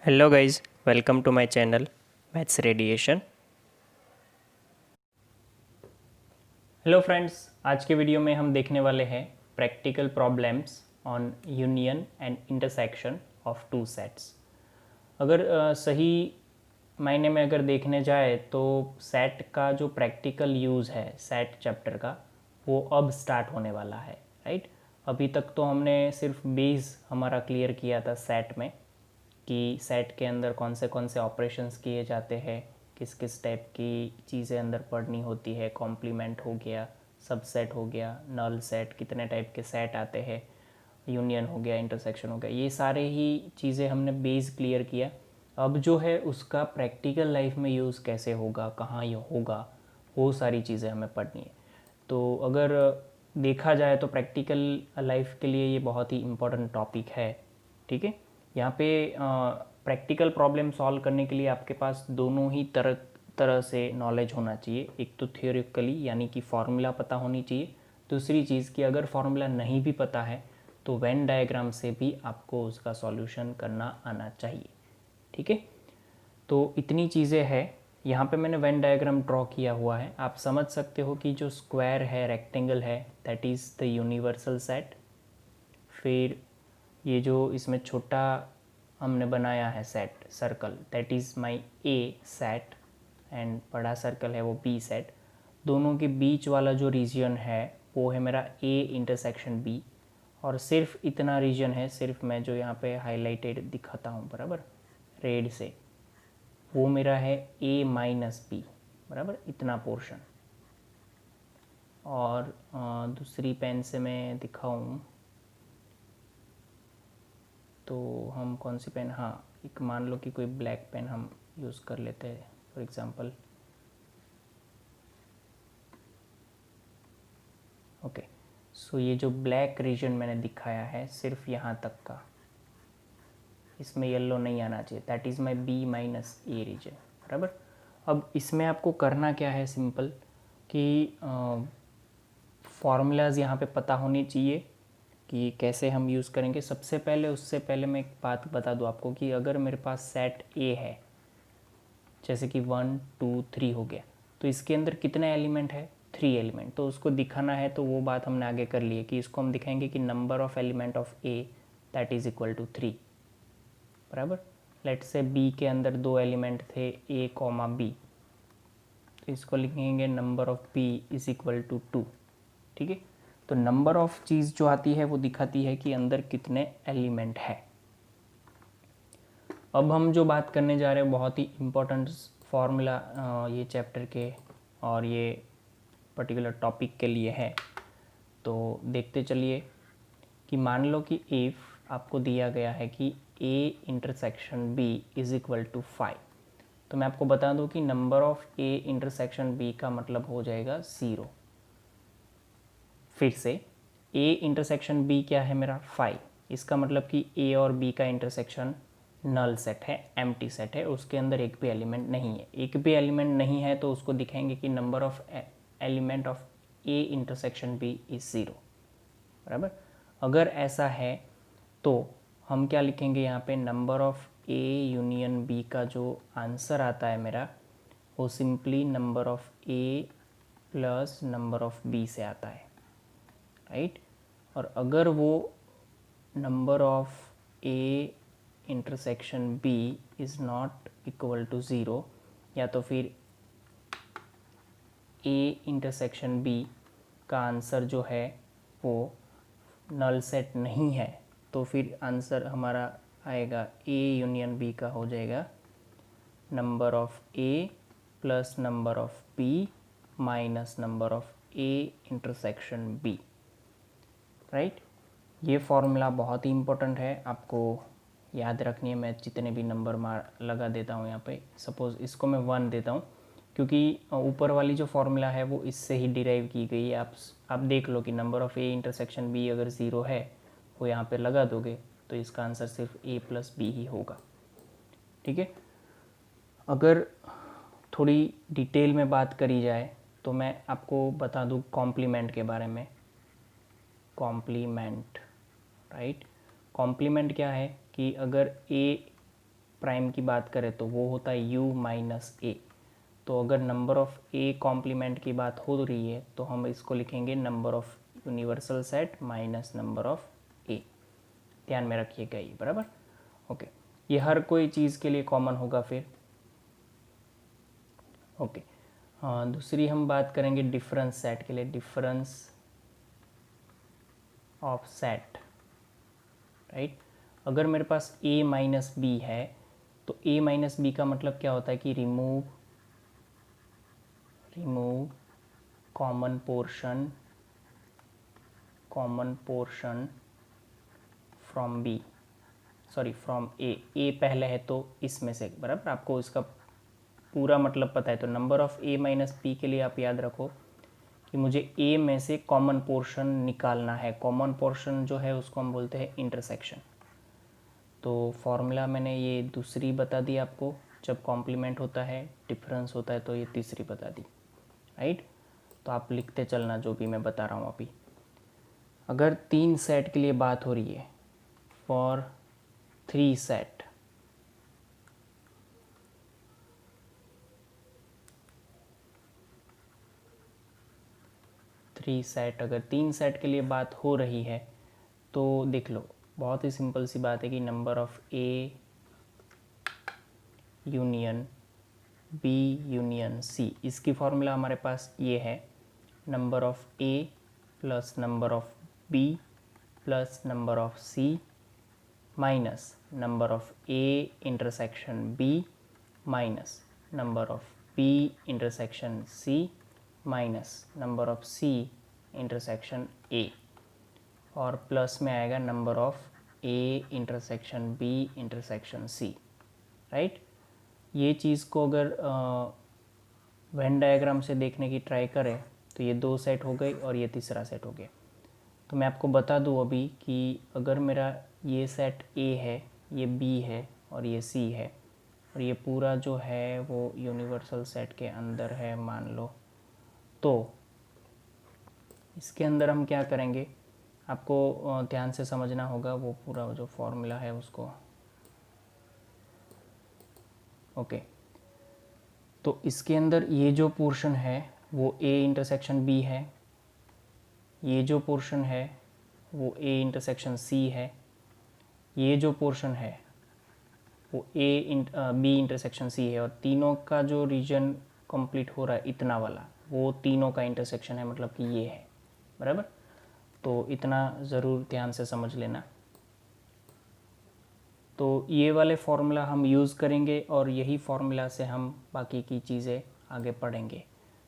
Hello guys, welcome to my channel maths radiation. Hello friends, आज के video में हम देखने वाले हैं practical problems on union and intersection of two sets. अगर सही मायने में अगर देखने जाए तो सेट का जो प्रैक्टिकल यूज़ है सेट चैप्टर का, वो अब स्टार्ट होने वाला है। राइट, अभी तक तो हमने सिर्फ बेस हमारा क्लियर किया था सेट में कि सेट के अंदर कौन से ऑपरेशंस किए जाते हैं, किस किस टाइप की चीज़ें अंदर पढ़नी होती है। कॉम्प्लीमेंट हो गया, सबसेट हो गया, नल सेट, कितने टाइप के सेट आते हैं, यूनियन हो गया, इंटरसेक्शन हो गया, ये सारे ही चीज़ें हमने बेस क्लियर किया। अब जो है उसका प्रैक्टिकल लाइफ में यूज़ कैसे होगा, कहाँ ये होगा, वो सारी चीज़ें हमें पढ़नी है। तो अगर देखा जाए तो प्रैक्टिकल लाइफ के लिए ये बहुत ही इम्पोर्टेंट टॉपिक है। ठीक है, यहाँ पे प्रैक्टिकल प्रॉब्लम सॉल्व करने के लिए आपके पास दोनों ही तरह से नॉलेज होना चाहिए। एक तो थियोरिटिकली यानी कि फार्मूला पता होनी चाहिए, दूसरी चीज़ कि अगर फार्मूला नहीं भी पता है तो वेन डायग्राम से भी आपको उसका सॉल्यूशन करना आना चाहिए। ठीक है, तो इतनी चीज़ें हैं। यहाँ पे मैंने वेन डायग्राम ड्रॉ किया हुआ है, आप समझ सकते हो कि जो स्क्वायर है, रेक्टेंगल है, that is the universal set. फिर ये जो इसमें छोटा हमने बनाया है set, circle, that is my A set, and बड़ा सर्कल है वो बी सेट। दोनों के बीच वाला जो रीजन है वो है मेरा ए इंटरसेक्शन बी, और सिर्फ इतना रीजन है, सिर्फ मैं जो यहाँ पे हाईलाइटेड दिखाता हूँ बराबर रेड से, वो मेरा है ए माइनस बी, बराबर इतना पोर्शन। और दूसरी पेन से मैं दिखाऊँ तो हम कौन सी पेन, हाँ, एक मान लो कि कोई ब्लैक पेन हम यूज़ कर लेते हैं फॉर एग्ज़ाम्पल। ओके, सो ये जो ब्लैक रीजन मैंने दिखाया है सिर्फ यहाँ तक का, इसमें येलो नहीं आना चाहिए, that is my B minus A region, बराबर। अब इसमें आपको करना क्या है, सिंपल कि फॉर्मूलाज यहाँ पे पता होनी चाहिए कि कैसे हम यूज़ करेंगे। सबसे पहले, उससे पहले मैं एक बात बता दूँ आपको कि अगर मेरे पास सेट ए है, जैसे कि 1 2 3 हो गया, तो इसके अंदर कितने एलिमेंट है, 3 एलिमेंट। तो उसको दिखाना है तो वो बात हमने आगे कर ली है कि इसको हम दिखाएंगे कि number of element of A that is equal to 3, बराबर। लेट से बी के अंदर 2 एलिमेंट थे ए कॉमा बी, तो इसको लिखेंगे number of B is equal to 2। ठीक है, तो नंबर ऑफ चीज़ जो आती है वो दिखाती है कि अंदर कितने एलिमेंट है। अब हम जो बात करने जा रहे हैं बहुत ही इम्पोर्टेंट फार्मूला ये चैप्टर के और ये पर्टिकुलर टॉपिक के लिए है। तो देखते चलिए कि मान लो कि इफ़ आपको दिया गया है कि a intersection b is equal to 5, तो मैं आपको बता दूं कि number of a intersection b का मतलब हो जाएगा 0। फिर से a इंटरसेक्शन b क्या है मेरा 5, इसका मतलब कि a और b का इंटरसेक्शन नल सेट है, एम्प्टी सेट है, उसके अंदर एक भी एलिमेंट नहीं है। एक भी एलिमेंट नहीं है तो उसको दिखाएंगे कि number of element of a intersection b is 0, बराबर। अगर ऐसा है तो हम क्या लिखेंगे यहाँ पे, number of a union b का जो आंसर आता है मेरा, वो simply number of a plus number of b से आता है, राइट। और अगर वो number of a intersection b is not equal to 0, या तो फिर a इंटरसेक्शन b का आंसर जो है वो नल सेट नहीं है, तो फिर आंसर हमारा आएगा a यूनियन b का हो जाएगा number of a plus number of b minus number of a intersection b, right. ये फॉर्मूला बहुत ही इम्पोर्टेंट है, आपको याद रखनी है। मैं जितने भी नंबर मार लगा देता हूँ यहाँ पे, सपोज़ इसको मैं 1 देता हूँ क्योंकि ऊपर वाली जो फॉर्मूला है वो इससे ही डिराइव की गई है। आप देख लो कि number of A intersection B अगर 0 है, वो यहाँ पे लगा दोगे तो इसका आंसर सिर्फ a प्लस बी ही होगा। ठीक है, अगर थोड़ी डिटेल में बात करी जाए तो मैं आपको बता दूँ कॉम्प्लीमेंट के बारे में। कॉम्प्लीमेंट, राइट, कॉम्प्लीमेंट क्या है कि अगर a प्राइम की बात करें तो वो होता है u माइनस ए। तो अगर नंबर ऑफ़ ए कॉम्प्लीमेंट की बात हो रही है तो हम इसको लिखेंगे number of universal set minus number of ए। ध्यान में रखिएगा ये, बराबर। ओके, ये हर कोई चीज़ के लिए कॉमन होगा फिर। ओके, हाँ, दूसरी हम बात करेंगे डिफरेंस सेट के लिए, डिफरेंस ऑफ सेट, राइट। अगर मेरे पास a माइनस बी है तो a माइनस बी का मतलब क्या होता है कि remove common portion from B, sorry from A पहले है तो इसमें से, बराबर। आपको इसका पूरा मतलब पता है तो number of a minus B के लिए आप याद रखो कि मुझे a में से कॉमन पोर्शन निकालना है। कॉमन पोर्शन जो है उसको हम बोलते हैं इंटरसेक्शन। तो फॉर्मूला मैंने ये दूसरी बता दी आपको, जब कॉम्प्लीमेंट होता है, डिफरेंस होता है तो ये तीसरी बता दी, राइट। तो आप लिखते चलना जो भी मैं बता रहा हूँ अभी। अगर 3 सेट के लिए बात हो रही है, फॉर 3 सेट, अगर 3 सेट के लिए बात हो रही है तो देख लो, बहुत ही सिंपल सी बात है कि number of A union B union C, इसकी फॉर्मूला हमारे पास ये है, number of A plus number of B plus number of C minus number of A intersection B minus number of B intersection C minus number of C intersection A, और plus में आएगा number of A intersection B intersection C, right. ये चीज़ को अगर Venn diagram से देखने की ट्राई करें तो ये 2 सेट हो गई और ये तीसरा सेट हो गया। तो मैं आपको बता दूं अभी कि अगर मेरा ये सेट ए है, ये बी है और ये सी है, और ये पूरा जो है वो यूनिवर्सल सेट के अंदर है मान लो, तो इसके अंदर हम क्या करेंगे, आपको ध्यान से समझना होगा वो पूरा जो फॉर्मूला है उसको। ओके, तो इसके अंदर ये जो पोर्शन है वो ए इंटरसेक्शन बी है, ये जो पोर्शन है वो ए इंटरसेक्शन सी है, ये जो पोर्शन है वो बी इंटरसेक्शन सी है, और तीनों का जो रीजन कंप्लीट हो रहा है इतना वाला, वो तीनों का इंटरसेक्शन है, मतलब कि ये है, बराबर। तो इतना ज़रूर ध्यान से समझ लेना। तो ये वाले फार्मूला हम यूज़ करेंगे और यही फार्मूला से हम बाकी की चीज़ें आगे पढ़ेंगे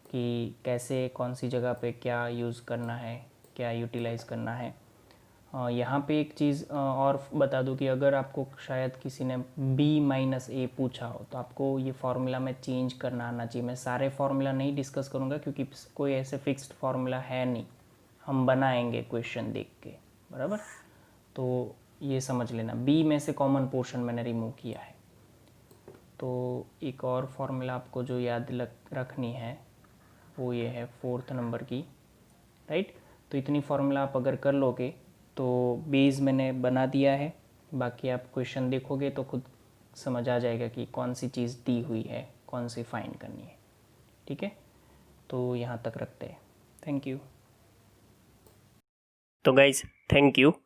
कि कैसे कौन सी जगह पे क्या यूज़ करना है, क्या यूटिलाइज़ करना है। यहाँ पे एक चीज़ और बता दूँ कि अगर आपको शायद किसी ने b माइनस ए पूछा हो तो आपको ये फार्मूला में चेंज करना आना चाहिए। मैं सारे फार्मूला नहीं डिस्कस करूँगा क्योंकि कोई ऐसे फिक्स्ड फार्मूला है नहीं, हम बनाएंगे क्वेश्चन देख के, बराबर। तो ये समझ लेना, b में से कॉमन पोर्शन मैंने रिमूव किया है। तो एक और फार्मूला आपको जो याद रखनी है वो ये है 4th नंबर की, राइट। तो इतनी फार्मूला आप अगर कर लोगे तो बेस मैंने बना दिया है, बाकी आप क्वेश्चन देखोगे तो खुद समझ आ जाएगा कि कौन सी चीज़ दी हुई है, कौन सी फाइंड करनी है, ठीक है। तो यहाँ तक रखते हैं, थैंक यू। तो गाइज थैंक यू।